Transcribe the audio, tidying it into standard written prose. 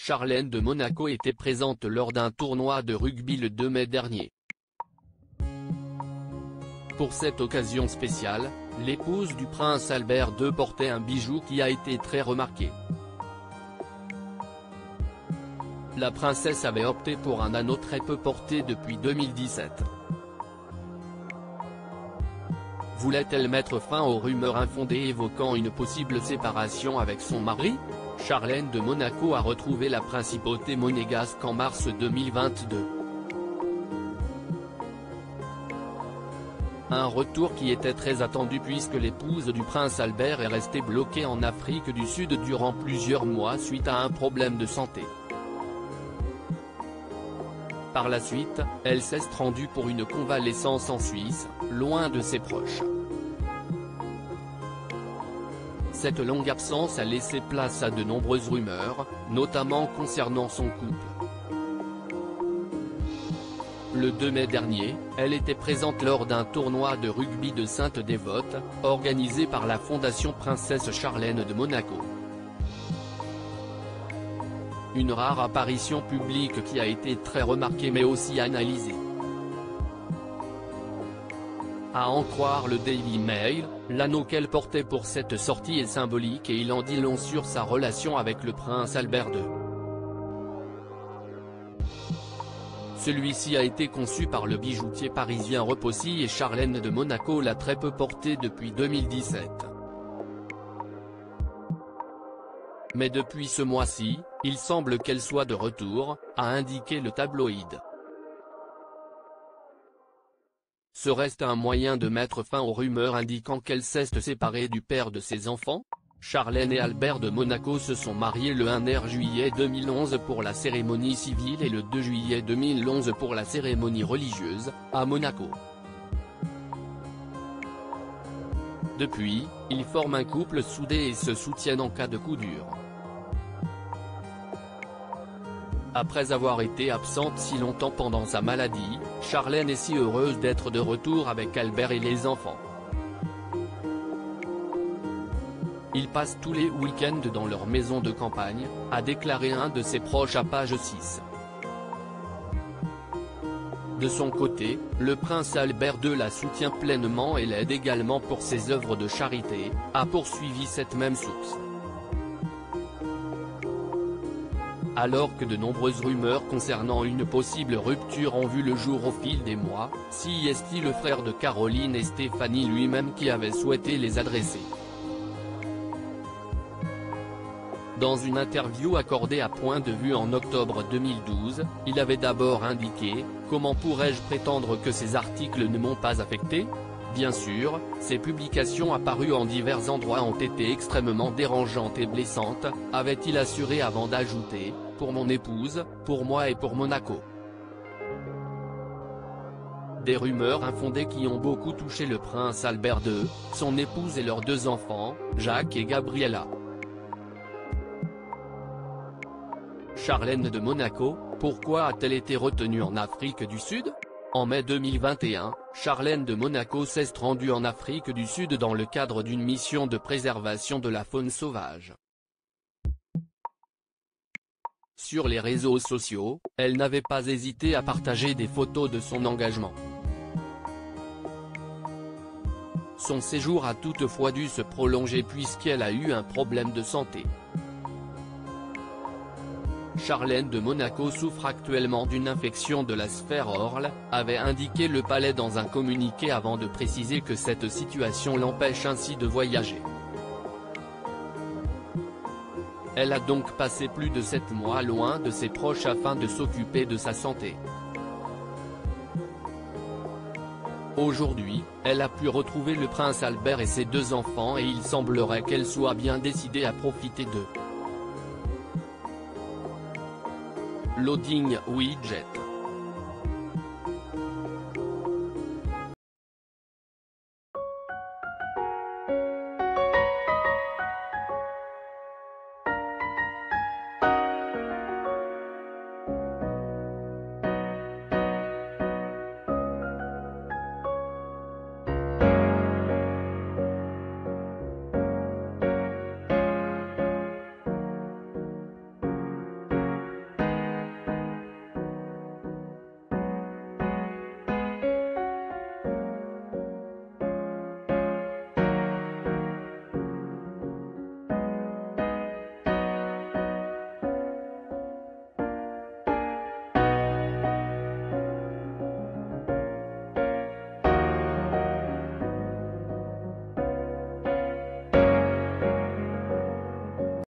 Charlène de Monaco était présente lors d'un tournoi de rugby le 2 mai dernier. Pour cette occasion spéciale, l'épouse du prince Albert II portait un bijou qui a été très remarqué. La princesse avait opté pour un anneau très peu porté depuis 2017. Voulait-elle mettre fin aux rumeurs infondées évoquant une possible séparation avec son mari? Charlène de Monaco a retrouvé la principauté monégasque en mars 2022. Un retour qui était très attendu puisque l'épouse du prince Albert est restée bloquée en Afrique du Sud durant plusieurs mois suite à un problème de santé. Par la suite, elle s'est rendue pour une convalescence en Suisse, loin de ses proches. Cette longue absence a laissé place à de nombreuses rumeurs, notamment concernant son couple. Le 2 mai dernier, elle était présente lors d'un tournoi de rugby de Sainte-Dévote, organisé par la Fondation Princesse Charlène de Monaco. Une rare apparition publique qui a été très remarquée mais aussi analysée. À en croire le Daily Mail, l'anneau qu'elle portait pour cette sortie est symbolique et il en dit long sur sa relation avec le prince Albert II. Celui-ci a été conçu par le bijoutier parisien Repossy et Charlène de Monaco l'a très peu porté depuis 2017. Mais depuis ce mois-ci, il semble qu'elle soit de retour, a indiqué le tabloïd. Serait-ce un moyen de mettre fin aux rumeurs indiquant qu'elle s'est séparée du père de ses enfants? Charlène et Albert de Monaco se sont mariés le 1er juillet 2011 pour la cérémonie civile et le 2 juillet 2011 pour la cérémonie religieuse, à Monaco. Depuis, ils forment un couple soudé et se soutiennent en cas de coup dur. Après avoir été absente si longtemps pendant sa maladie, Charlène est si heureuse d'être de retour avec Albert et les enfants. Ils passent tous les week-ends dans leur maison de campagne, a déclaré un de ses proches à page 6. De son côté, le prince Albert II la soutient pleinement et l'aide également pour ses œuvres de charité, a poursuivi cette même source. Alors que de nombreuses rumeurs concernant une possible rupture ont vu le jour au fil des mois, c'est le frère de Caroline et Stéphanie lui-même qui avait souhaité les adresser. Dans une interview accordée à Point de Vue en octobre 2012, il avait d'abord indiqué « Comment pourrais-je prétendre que ces articles ne m'ont pas affecté ? Bien sûr, ces publications apparues en divers endroits ont été extrêmement dérangeantes et blessantes », avait-il assuré avant d'ajouter « Pour mon épouse, pour moi et pour Monaco ». Des rumeurs infondées qui ont beaucoup touché le prince Albert II, son épouse et leurs deux enfants, Jacques et Gabriella. Charlène de Monaco, pourquoi a-t-elle été retenue en Afrique du Sud? En mai 2021, Charlène de Monaco s'est rendue en Afrique du Sud dans le cadre d'une mission de préservation de la faune sauvage. Sur les réseaux sociaux, elle n'avait pas hésité à partager des photos de son engagement. Son séjour a toutefois dû se prolonger puisqu'elle a eu un problème de santé. Charlène de Monaco souffre actuellement d'une infection de la sphère orale, avait indiqué le palais dans un communiqué avant de préciser que cette situation l'empêche ainsi de voyager. Elle a donc passé plus de 7 mois loin de ses proches afin de s'occuper de sa santé. Aujourd'hui, elle a pu retrouver le prince Albert et ses deux enfants et il semblerait qu'elle soit bien décidée à profiter d'eux. Loading widget.